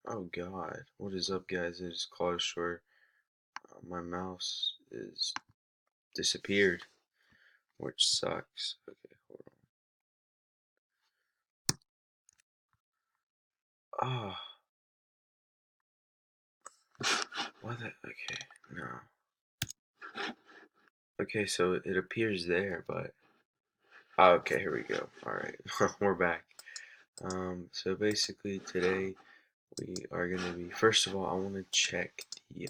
Oh God, what is up, guys? It is Claude Short. My mouse is disappeared, which sucks. Okay, hold on. Ah, what the? Okay, no. Okay, so it appears there, but okay, here we go. All right, we're back. So basically today we are gonna be. First of all, I want to check the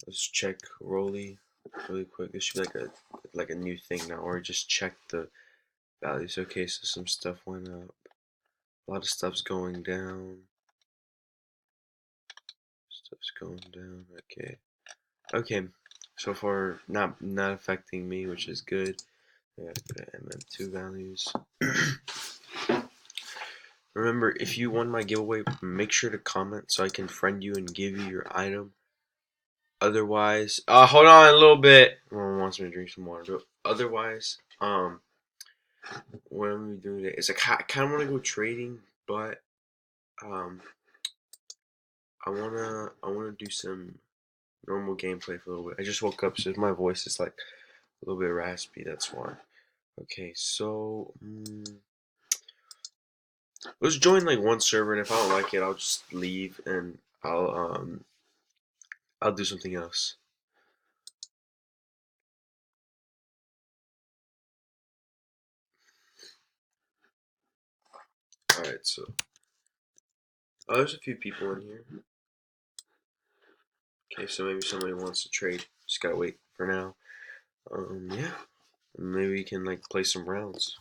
Let's check Rolly really quick. This should be like a new thing now, or just check the values. Okay, so some stuff went up. A lot of stuff's going down. Stuff's going down. Okay. Okay. So far, not affecting me, which is good. I gotta put MM2 values. Remember, if you won my giveaway, make sure to comment so I can friend you and give you your item. Otherwise, hold on a little bit. Mom wants me to drink some water. But otherwise, what I'm gonna be doing today is I kind of want to go trading, but um, I wanna do some normal gameplay for a little bit. I just woke up, so if my voice is like a little bit raspy, that's why. Okay, so let's join like one server, and if I don't like it, I'll just leave and I'll do something else. All right, so there's a few people in here. Okay, so maybe somebody wants to trade. Just gotta wait for now. Yeah, maybe we can like play some rounds.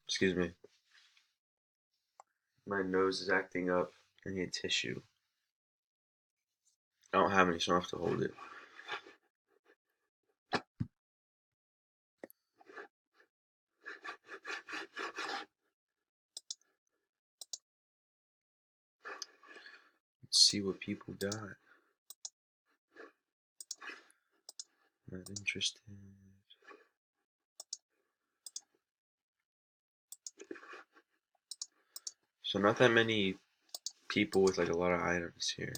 Excuse me, my nose is acting up. I need tissue. I don't have any, so I have to hold it. Let's see what people got. Not interested. So not that many people with like a lot of items here.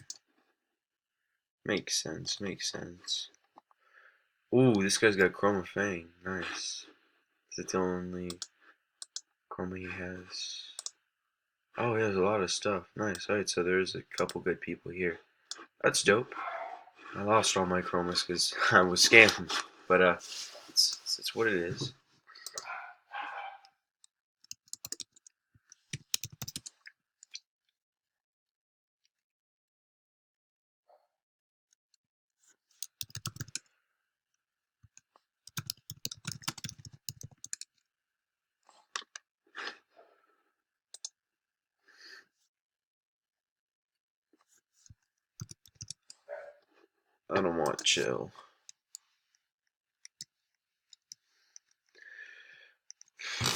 Makes sense, makes sense. Ooh, this guy's got Chroma Fang. Nice. Is it the only Chroma he has? Oh, he has a lot of stuff. Nice. Alright, so there's a couple good people here. That's dope. I lost all my Chromas because I was scammed. But it's what it is. I don't want chill. So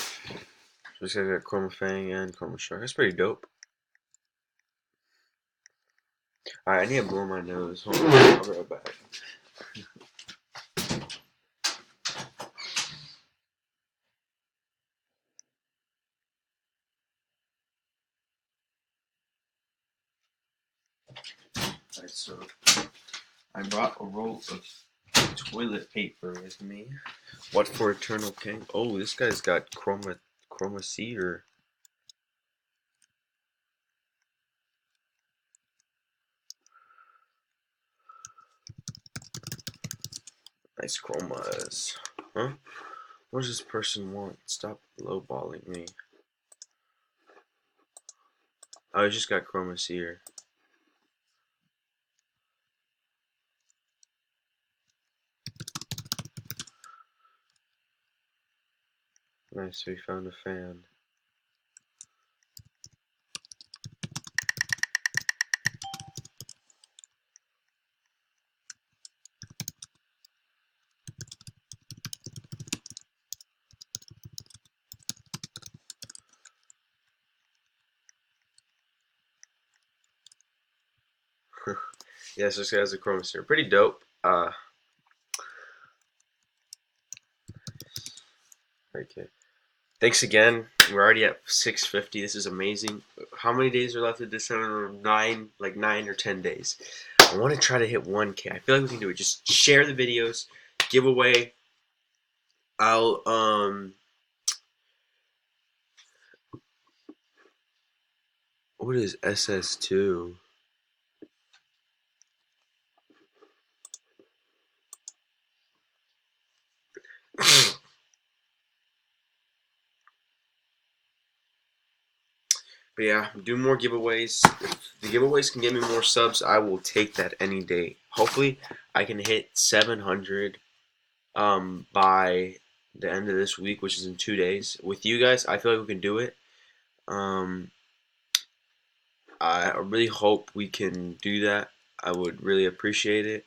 this guy got Chroma Fang and Chroma Shark. That's pretty dope. Alright, I need to blow my nose. Hold on, I'll be right back. Alright, so I brought a roll of toilet paper with me. What for Eternal King? Oh, this guy's got Chroma Cedar. Nice chromas. Huh? What does this person want? Stop lowballing me. Oh, I just got Chroma Cedar. Nice, we found a fan. Yes, this guy's a Chroma Cedar. Pretty dope. Okay. Thanks again. We're already at 650. This is amazing. How many days are left of December? Like 9 or 10 days. I want to try to hit 1K. I feel like we can do it. Just share the videos, give away. I'll What is SS2? But yeah, do more giveaways. If the giveaways can get me more subs, I will take that any day. Hopefully, I can hit 700 by the end of this week, which is in 2 days. With you guys, I feel like we can do it. Um, I really hope we can do that. I would really appreciate it.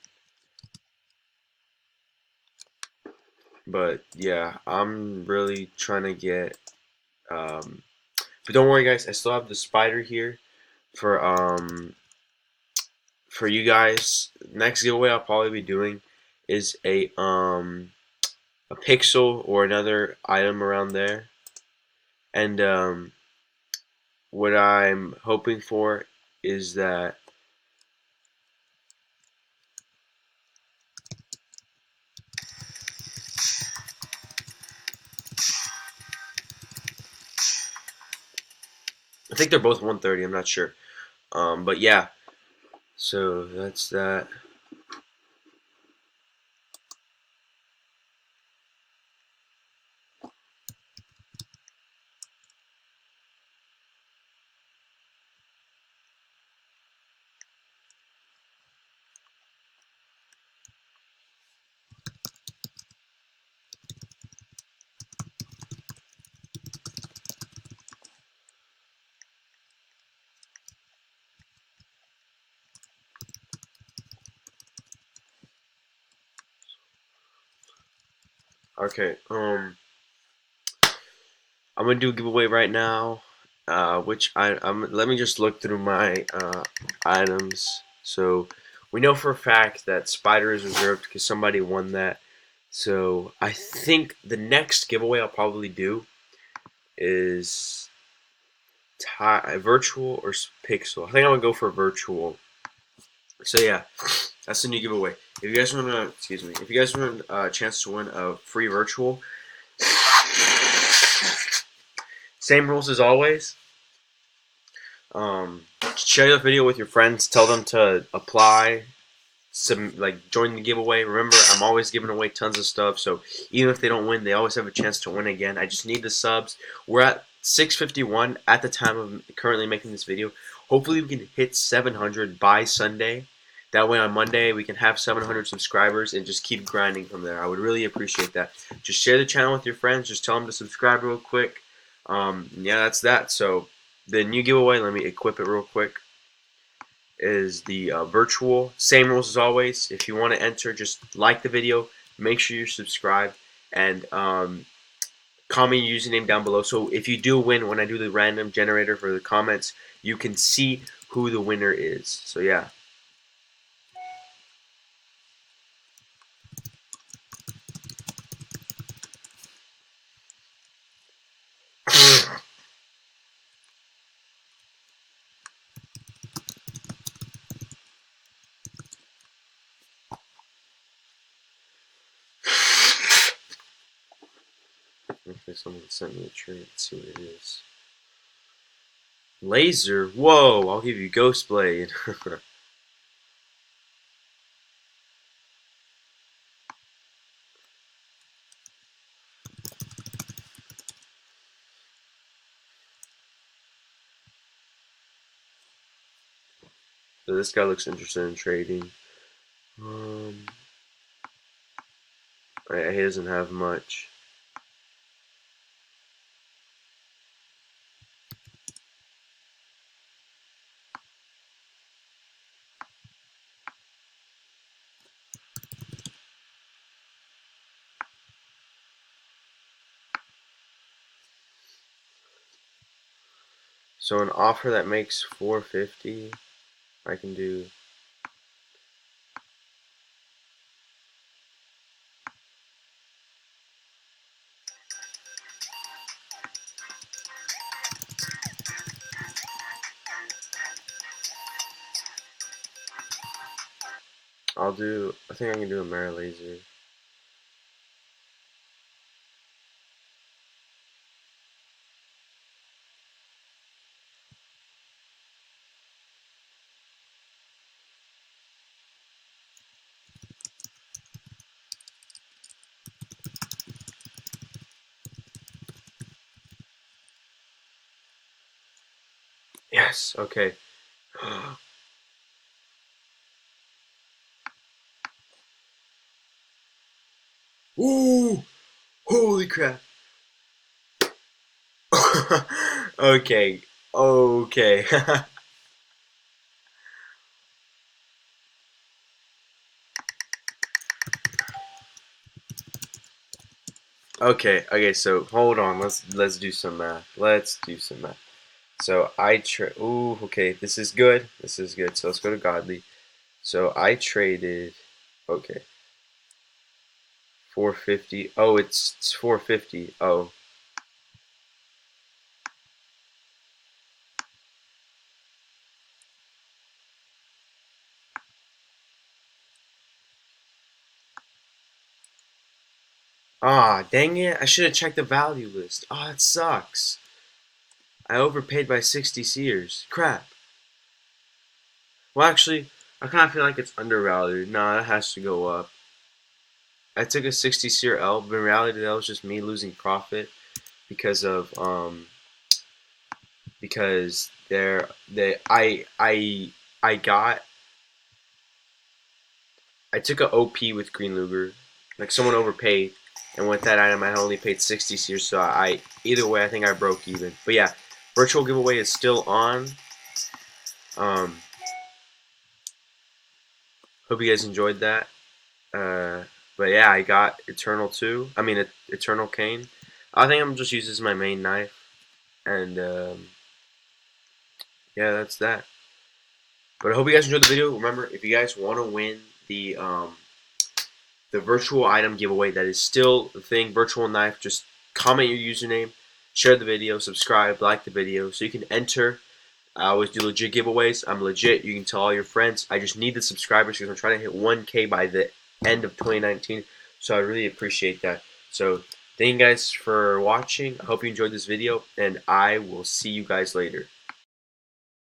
But yeah, I'm really trying to get. But don't worry, guys. I still have the spider here for for you guys. Next giveaway I'll probably be doing is a pixel or another item around there. And what I'm hoping for is that I think they're both 130. I'm not sure. But yeah. So that's that. Okay. I'm gonna do a giveaway right now. Which let me just look through my items. So we know for a fact that Spider is reserved because somebody won that. So I think the next giveaway I'll probably do is virtual or pixel. I think I'm gonna go for virtual. So yeah, that's the new giveaway. If you guys want to, excuse me, if you guys want a chance to win a free virtual, same rules as always. Share the video with your friends. Tell them to apply. Join the giveaway. Remember, I'm always giving away tons of stuff. So even if they don't win, they always have a chance to win again. I just need the subs. We're at 651 at the time of currently making this video. Hopefully, we can hit 700 by Sunday. That way, on Monday, we can have 700 subscribers and just keep grinding from there. I would really appreciate that. Just share the channel with your friends. Just tell them to subscribe real quick. Yeah, that's that. So the new giveaway, let me equip it real quick, is the virtual. Same rules as always. If you want to enter, just like the video, make sure you're subscribed, and comment your username down below. So if you do win, when I do the random generator for the comments, you can see who the winner is. So yeah. Okay, someone sent me a tree. Let's see what it is. Laser? Whoa, I'll give you Ghost Blade. So this guy looks interested in trading. Um, he doesn't have much. So an offer that makes 450, I can do. I think I can do a mirror laser. Yes, okay. Ooh! Holy crap! Okay, okay. Okay, so hold on, let's do some math. Let's do some math. So okay, this is good. This is good. So let's go to godly. So I traded okay, 450. Oh, it's 450. Oh. Ah, dang it. I should have checked the value list. Ah, that sucks. I overpaid by 60 seers. Crap. Well, actually, I kind of feel like it's undervalued. Nah, that has to go up. I took a 60 seer L, but in reality, that was just me losing profit because of because there they I got I took a OP with Green Luger, like someone overpaid, and with that item I only paid 60 seers, so I either way I think I broke even. But yeah, virtual giveaway is still on. Um, Hope you guys enjoyed that. Uh, but yeah, I got Eternal 2. I mean, Eternal Cane. I think I'm just use this as my main knife. And yeah, that's that. But I hope you guys enjoyed the video. Remember, if you guys want to win the virtual item giveaway, that is still the thing, virtual knife, just comment your username, share the video, subscribe, like the video, so you can enter. I always do legit giveaways. I'm legit. You can tell all your friends. I just need the subscribers because I'm trying to hit 1K by the end of 2019. So I really appreciate that. So thank you guys for watching. I hope you enjoyed this video, and I will see you guys later.